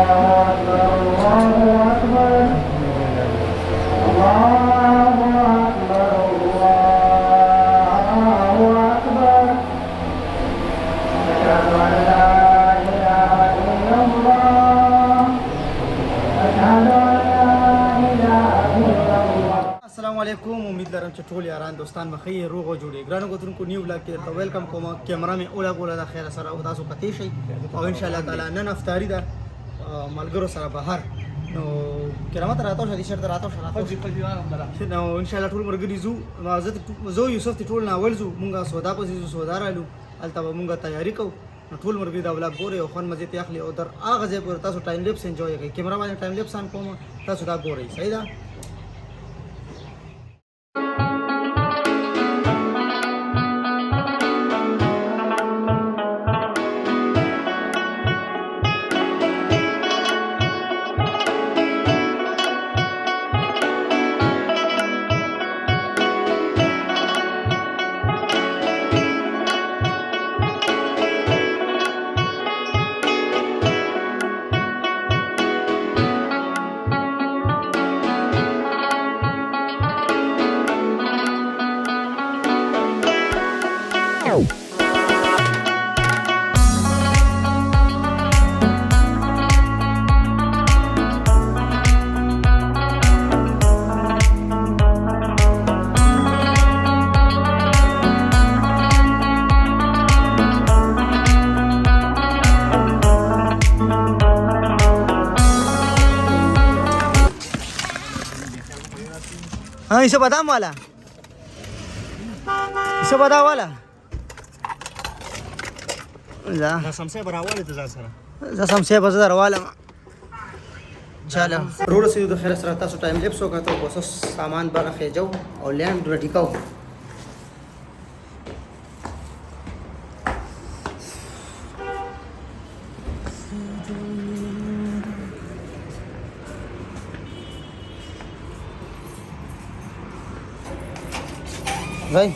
السلام علیکم. امید لرم چې ټول یاران دوستان بخیر روغ او جوړ ګرانو کوتونکو نیو بلاګ کې ته ویلکم کوم. کیمرا مې اوله د خیر سره او تاسو پتی شي او ان شاء الله تعالی نن افطاری ده ملګرو سره بهر نو کرامت راته شدي شرط راته شراته نو ان شاء الله ټول مرګري زو یوسف ټول ناول زو مونږه سودا پسې سودا رالو البته مونږه تیاری کو ټول مرګري دا ولا ګوري او خون مزه ته اخلي او در اغه ځای پر تاسو ټایم لیپس انجوای کوي. کیمرا باندې ټایم لیپس ان کوم تاسو دا ګوري صحیح ده. हाँ इसे बादाम वाला इसे बादाम वाला لا سمسه براواله ته ځه سره زه سمسه بازار والا چاله رو رسیدو د خیر سره تاسو ټایم لیپس وکړو بس سامان برخه جو او لینډ ریډی کو भाई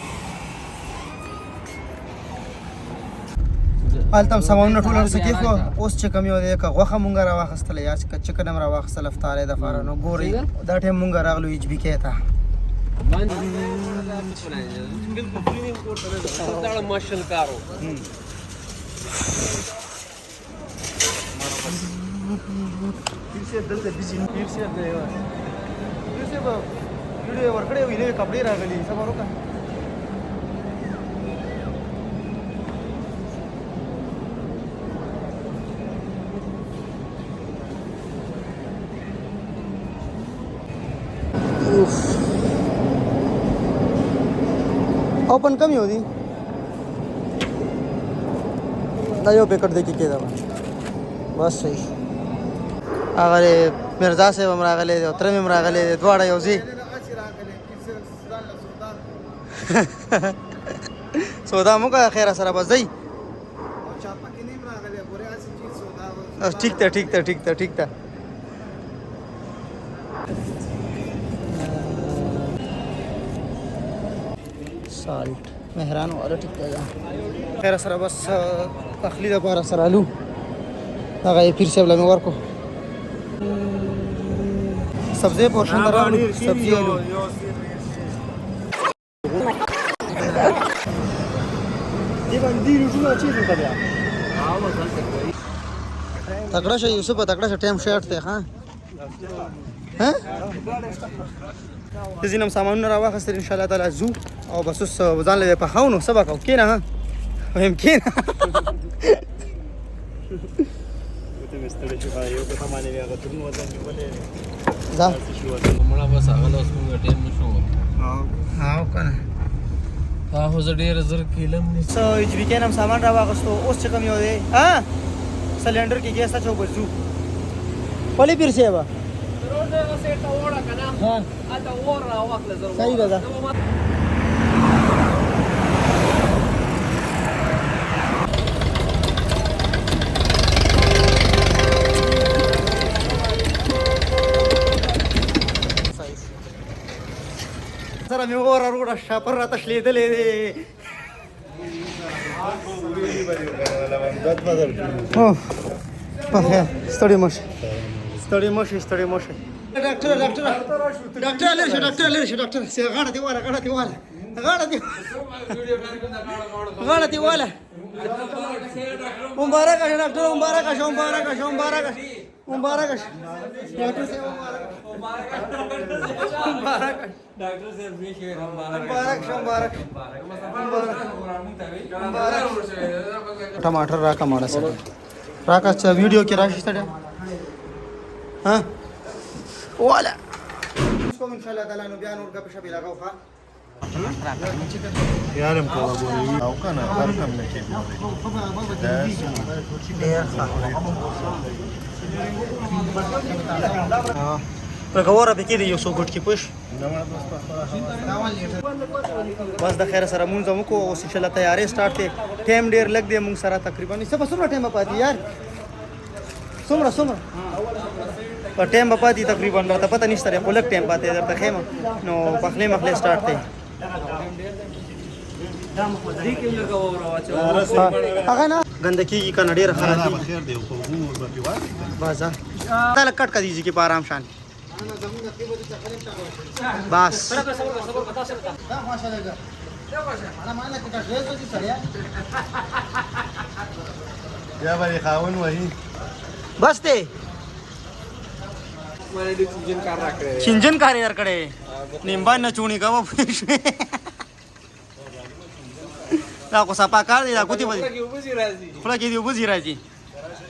التم سمونه ټول ورسکی خو اوس چې کم یو دی که غوخه مونږ را واخستله یا چې چکن هم را واخستل افطارې د پاره نو ګورئ دا ټایم مونږ راغلو ایچ بي کې ته ماشین کارو ویډیو ورکړې ویلې کپڑے راغلي صبر وکړه ओपन कम ही होती यो पैकेट देखी के दवा बस सही अगर मिर्जा से हमरा गले उतरे में हमरा गले द्वाड़ा योजी सौदा मुका खैर सरा बस दई ठीक था साल्ट मेहरान वाला ठीक है खैर सर बस तखलीद पर सर आलू लगा ये फिर से लगे और को सब्जी पोर्शन दरा सब्जी आलू तगड़ा से यूसुफ तगड़ा से टाइम शर्ट थे हाँ हैं زین هم سامانونه راواخستل ان شاء الله تعالی زو او بس اوس ځان له په خاونو سبا کو کینه ها هم کینه ته مستل شو یو په معنی هغه ټول وزن نیولې دا مړه بس هغه اوس موږ ټیم نشو ها کنه هغه زه ډیر زر کیلم نه سو ایچ بي کې هم سامان راواخستو اوس چې کم یو دی ها سلندر کې ګیس تا چو بزو پلی پیر سی با ها صحیح ده سره مې وره روډه شاپر را تشلیدلې دی په خیر ستړي مشه ستړي مشه ډاکټر لری شه ډاکټر سي غاړه دی والا مبارک شه ډاکټر مبارک شه ډاکټر صاحب مبارک टमाटर राका माड़ा सर राका अच्छा वीडियो की राशि सर हाँ वाला इसको इंशाल्लाह ताला नो बयान और गपशप लगाओ खा यार हमको बोली आओ का ना घर हमने के प्रगवरा به کې دی یو څو ګټ کې پښ بس د خیر سره مونږ زمو کو اوس ان شاء الله تیارې سٹارټ ته ټایم ډیر لګ دی مونږ سره تقریبا څومره ټایم پاتې یار څومره په ټایم پاتې تقریبا ته پته نشته خو لګ ټایم پاتې درته خیمه نو پخله مخله سٹارټ ته هغه نه ګندکی کی کنه ډیر خراب خیر دی خو ورو په واس بازا تعال کټ کا دیږي کې په آرام شان بس یا باندې خاون وਹੀ बस ते મને ડિસિઝન કાર રાખે चिंजन कार्य यार कडे निंबा न चुणी का ला को सापा काढ दिला कुती मध्ये की उभी राहायची फुला किती उभी जिरायची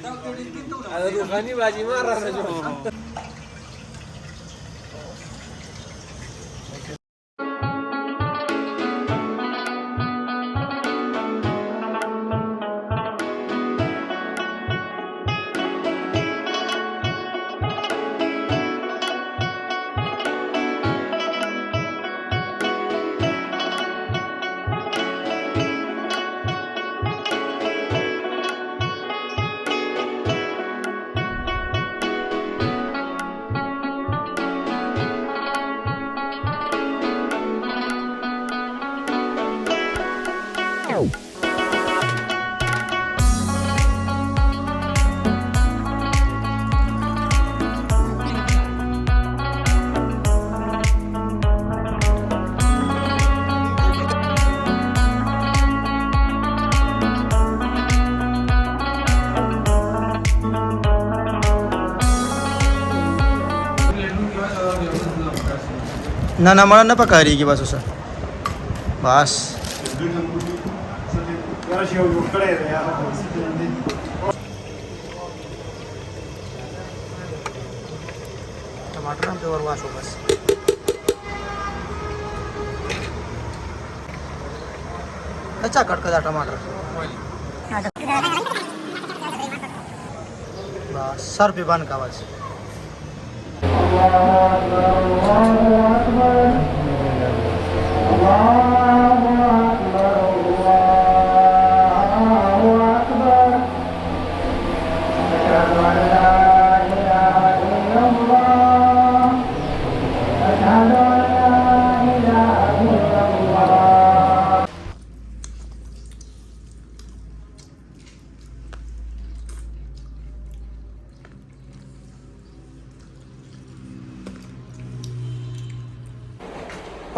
आता रुखानी बाजी मारणार ना ना मला न पकारीगी बस उसा बस टमाटर हम पे और वाश हो बस अच्छा कट कर टमाटर बस सर पे बन का बस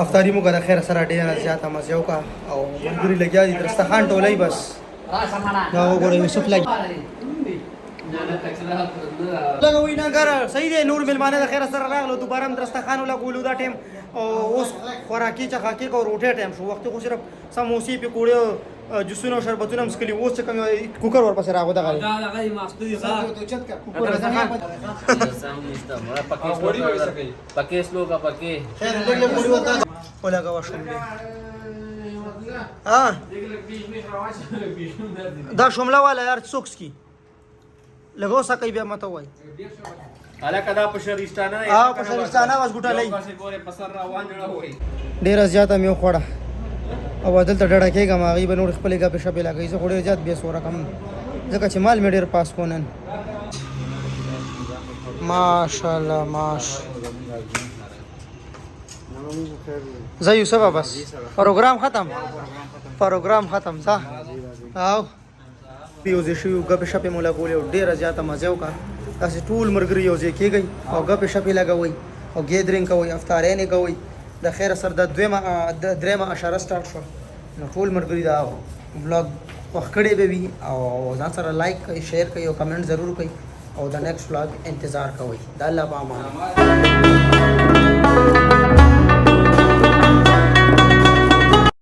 افطاری مو غره خیر سره ډیر زیاته مزه وکا او ملګری لګیا دي درستخان ټولای بس دا وګوره یوسف لګي لګوي نه غره صحیح دی نور ملمانه د خیر سره راغلو دوباره هم درستخان ولګولو دا ټیم اوس خوراکي چخاکي کو روټه ټیم شو وخت خو صرف سموسي پکوړې جوسونه او شربتونه مسکلي اوس څه کم کوکر ور پسې راغو دا غالي دا هغه ماستو دي ښا پکې سلوګه پکې خیر دغه پوری وتا ولا کا وشم ها دا شمله والا یار څوکس کی لګو سکه بیا مته وای الا کدا په شریستانه په شریستانه واس ګټه لای پاسه ګوره پسر روان جوړه وای ډیر زیاته مې خوړه او بدل ته ډډه کېږه ماغي به نور خپل غا په شپه لګي زه خوري زیات به سوره کم ځکه چې مال مې ډیر پاس کونن ماشاءالله ماش زه یوسف بس پروګرام ختم ځه او یو ځای شوي ګپې شپې مو لګولې او ډېره زیاته مزه یې وکړه تاسې ټول ملګري یو ځای کېږئ او ګپې شپې لګوئ او ګیدرینګ کوئ افطارینې کوئ د خیره سره د درېیمه اشاره سټارټ شوه نو ټول ملګري دا بلاګ خوښ کړی به وي او ځان سره لایک کوئ شیر کوئ او کمنټ ضرور کوئ او د نیکسټ بلاګ انتظار کوئ د الله په امان